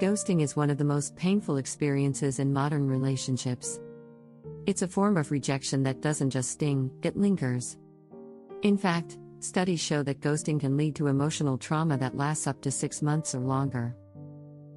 Ghosting is one of the most painful experiences in modern relationships. It's a form of rejection that doesn't just sting, it lingers. In fact, studies show that ghosting can lead to emotional trauma that lasts up to 6 months or longer.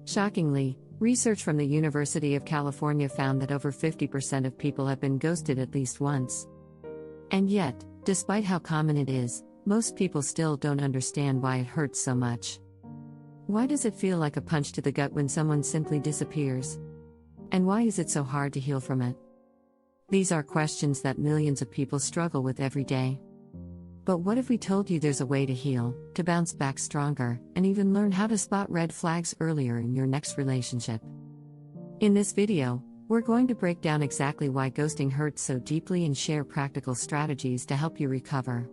Shockingly, research from the University of California found that over 50% of people have been ghosted at least once. And yet, despite how common it is, most people still don't understand why it hurts so much. Why does it feel like a punch to the gut when someone simply disappears? And why is it so hard to heal from it? These are questions that millions of people struggle with every day. But what if we told you there's a way to heal, to bounce back stronger, and even learn how to spot red flags earlier in your next relationship? In this video, we're going to break down exactly why ghosting hurts so deeply and share practical strategies to help you recover.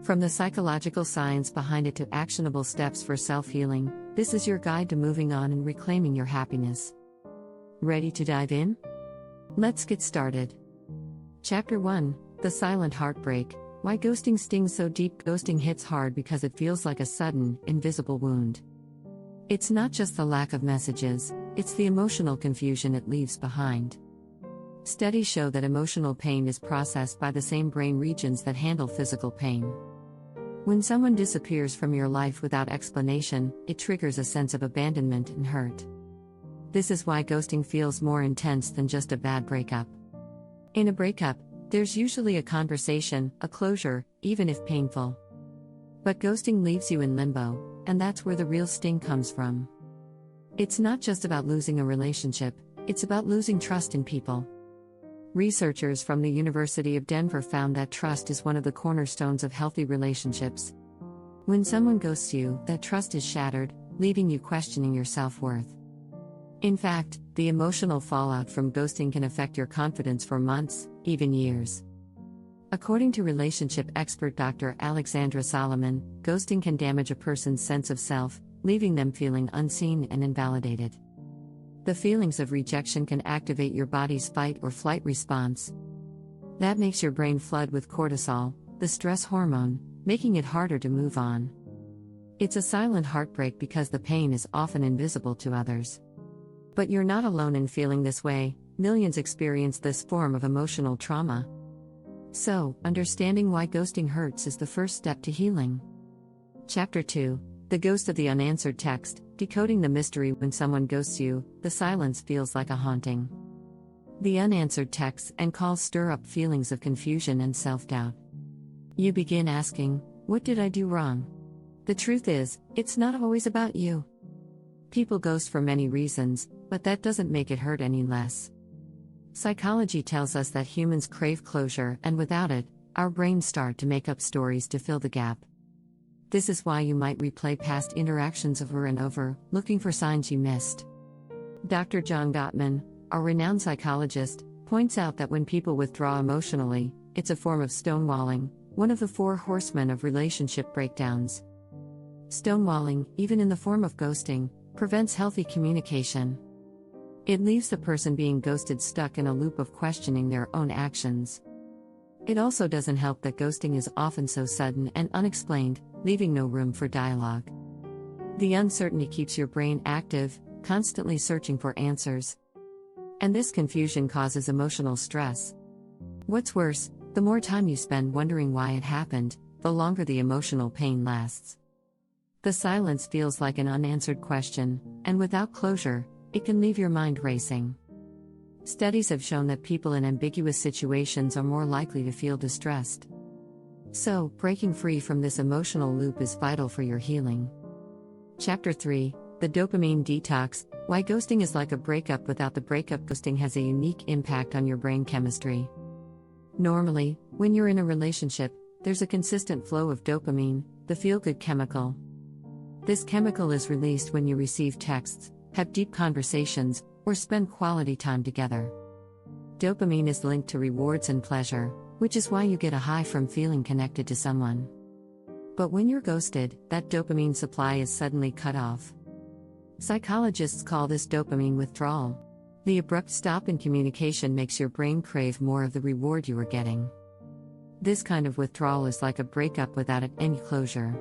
From the psychological science behind it to actionable steps for self-healing, this is your guide to moving on and reclaiming your happiness. Ready to dive in? Let's get started. Chapter 1: The Silent Heartbreak. Why ghosting stings so deep. Ghosting hits hard because it feels like a sudden, invisible wound. It's not just the lack of messages, it's the emotional confusion it leaves behind. Studies show that emotional pain is processed by the same brain regions that handle physical pain. When someone disappears from your life without explanation, it triggers a sense of abandonment and hurt. This is why ghosting feels more intense than just a bad breakup. In a breakup, there's usually a conversation, a closure, even if painful. But ghosting leaves you in limbo, and that's where the real sting comes from. It's not just about losing a relationship, it's about losing trust in people. Researchers from the University of Denver found that trust is one of the cornerstones of healthy relationships. When someone ghosts you, that trust is shattered, leaving you questioning your self-worth. In fact, the emotional fallout from ghosting can affect your confidence for months, even years. According to relationship expert Dr. Alexandra Solomon, ghosting can damage a person's sense of self, leaving them feeling unseen and invalidated. The feelings of rejection can activate your body's fight or flight response. That makes your brain flood with cortisol, the stress hormone, making it harder to move on. It's a silent heartbreak because the pain is often invisible to others. But you're not alone in feeling this way. Millions experience this form of emotional trauma. So, understanding why ghosting hurts is the first step to healing. Chapter 2: The Ghost of the Unanswered Text. Decoding the mystery. When someone ghosts you, the silence feels like a haunting. The unanswered texts and calls stir up feelings of confusion and self-doubt. You begin asking, what did I do wrong? The truth is, it's not always about you. People ghost for many reasons, but that doesn't make it hurt any less. Psychology tells us that humans crave closure, and without it, our brains start to make up stories to fill the gap. This is why you might replay past interactions over and over, looking for signs you missed. Dr. John Gottman, a renowned psychologist, points out that when people withdraw emotionally, it's a form of stonewalling, one of the 4 horsemen of relationship breakdowns. Stonewalling, even in the form of ghosting, prevents healthy communication. It leaves the person being ghosted stuck in a loop of questioning their own actions. It also doesn't help that ghosting is often so sudden and unexplained, leaving no room for dialogue. The uncertainty keeps your brain active, constantly searching for answers. And this confusion causes emotional stress. What's worse, the more time you spend wondering why it happened, the longer the emotional pain lasts. The silence feels like an unanswered question, and without closure, it can leave your mind racing. Studies have shown that people in ambiguous situations are more likely to feel distressed. So, breaking free from this emotional loop is vital for your healing. Chapter 3: The Dopamine Detox. Why ghosting is like a breakup without the breakup. Ghosting has a unique impact on your brain chemistry. Normally, when you're in a relationship, there's a consistent flow of dopamine, the feel-good chemical. This chemical is released when you receive texts, have deep conversations, or spend quality time together. Dopamine is linked to rewards and pleasure, which is why you get a high from feeling connected to someone. But when you're ghosted, that dopamine supply is suddenly cut off. Psychologists call this dopamine withdrawal. The abrupt stop in communication makes your brain crave more of the reward you were getting. This kind of withdrawal is like a breakup without any closure.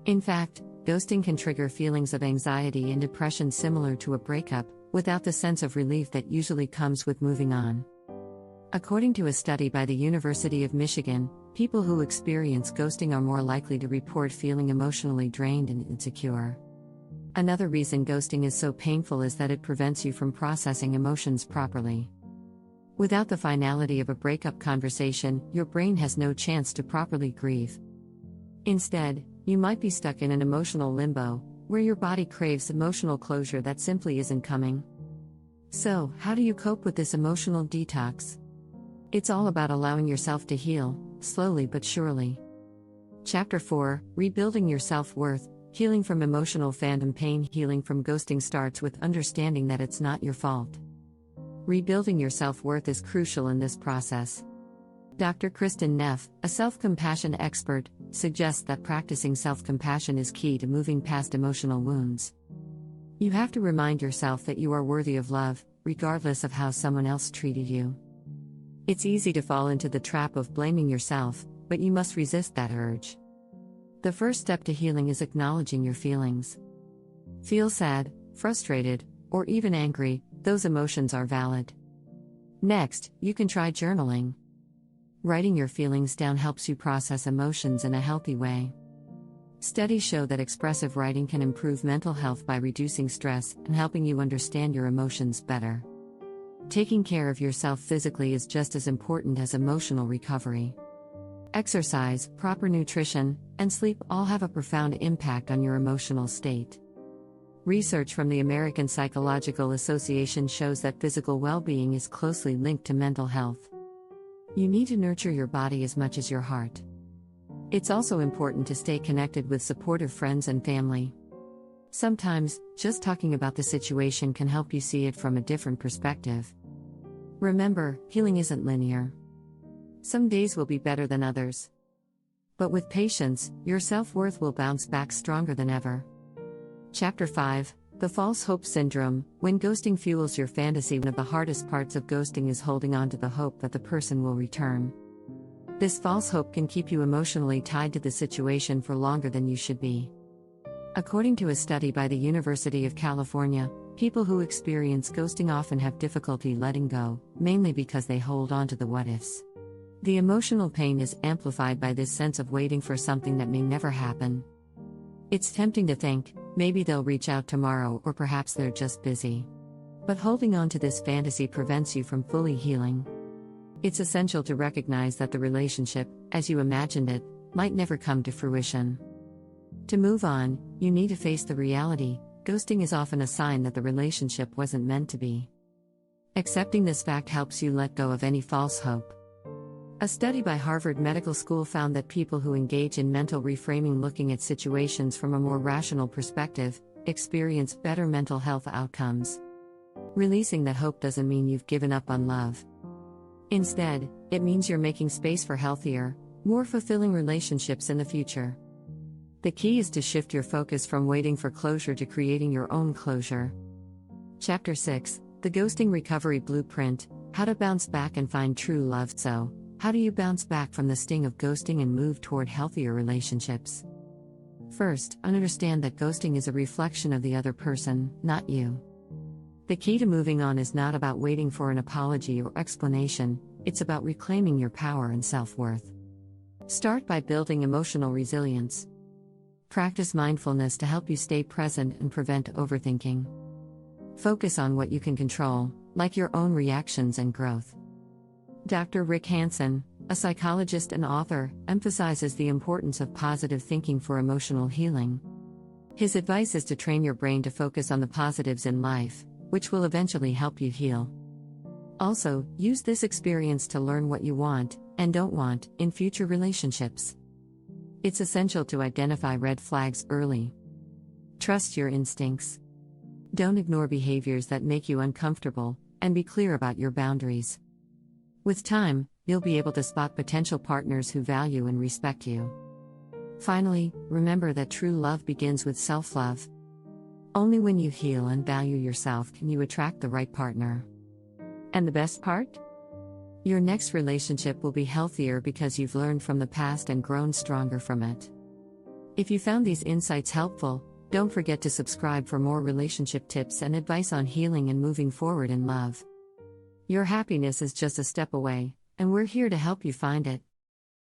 In fact, ghosting can trigger feelings of anxiety and depression similar to a breakup, without the sense of relief that usually comes with moving on. According to a study by the University of Michigan, people who experience ghosting are more likely to report feeling emotionally drained and insecure. Another reason ghosting is so painful is that it prevents you from processing emotions properly. Without the finality of a breakup conversation, your brain has no chance to properly grieve. Instead, you might be stuck in an emotional limbo, where your body craves emotional closure that simply isn't coming. So, how do you cope with this emotional detox? It's all about allowing yourself to heal, slowly but surely. Chapter 4: Rebuilding Your Self-Worth, Healing from Emotional Phantom Pain. Healing from ghosting starts with understanding that it's not your fault. Rebuilding your self-worth is crucial in this process. Dr. Kristen Neff, a self-compassion expert, suggests that practicing self-compassion is key to moving past emotional wounds. You have to remind yourself that you are worthy of love, regardless of how someone else treated you. It's easy to fall into the trap of blaming yourself, but you must resist that urge. The first step to healing is acknowledging your feelings. Feel sad, frustrated, or even angry, those emotions are valid. Next, you can try journaling. Writing your feelings down helps you process emotions in a healthy way. Studies show that expressive writing can improve mental health by reducing stress and helping you understand your emotions better. Taking care of yourself physically is just as important as emotional recovery. Exercise, proper nutrition, and sleep all have a profound impact on your emotional state. Research from the American Psychological Association shows that physical well-being is closely linked to mental health. You need to nurture your body as much as your heart. It's also important to stay connected with supportive friends and family. Sometimes, just talking about the situation can help you see it from a different perspective. Remember, healing isn't linear. Some days will be better than others. But with patience, your self-worth will bounce back stronger than ever. Chapter 5: The False Hope Syndrome. When ghosting fuels your fantasy, one of the hardest parts of ghosting is holding on to the hope that the person will return. This false hope can keep you emotionally tied to the situation for longer than you should be. According to a study by the University of California, people who experience ghosting often have difficulty letting go, mainly because they hold on to the what-ifs. The emotional pain is amplified by this sense of waiting for something that may never happen. It's tempting to think, maybe they'll reach out tomorrow, or perhaps they're just busy. But holding on to this fantasy prevents you from fully healing. It's essential to recognize that the relationship, as you imagined it, might never come to fruition. To move on, you need to face the reality: ghosting is often a sign that the relationship wasn't meant to be. Accepting this fact helps you let go of any false hope. A study by Harvard Medical School found that people who engage in mental reframing, looking at situations from a more rational perspective, experience better mental health outcomes. Releasing that hope doesn't mean you've given up on love. Instead, it means you're making space for healthier, more fulfilling relationships in the future. The key is to shift your focus from waiting for closure to creating your own closure. Chapter 6: The Ghosting Recovery Blueprint. How to bounce back and find true love. So, how do you bounce back from the sting of ghosting and move toward healthier relationships? First, understand that ghosting is a reflection of the other person, not you. The key to moving on is not about waiting for an apology or explanation, it's about reclaiming your power and self-worth. Start by building emotional resilience. Practice mindfulness to help you stay present and prevent overthinking. Focus on what you can control, like your own reactions and growth. Dr. Rick Hanson, a psychologist and author, emphasizes the importance of positive thinking for emotional healing. His advice is to train your brain to focus on the positives in life, which will eventually help you heal. Also, use this experience to learn what you want, and don't want, in future relationships. It's essential to identify red flags early. Trust your instincts. Don't ignore behaviors that make you uncomfortable, and be clear about your boundaries. With time, you'll be able to spot potential partners who value and respect you. Finally, remember that true love begins with self-love. Only when you heal and value yourself can you attract the right partner. And the best part? Your next relationship will be healthier because you've learned from the past and grown stronger from it. If you found these insights helpful, don't forget to subscribe for more relationship tips and advice on healing and moving forward in love. Your happiness is just a step away, and we're here to help you find it.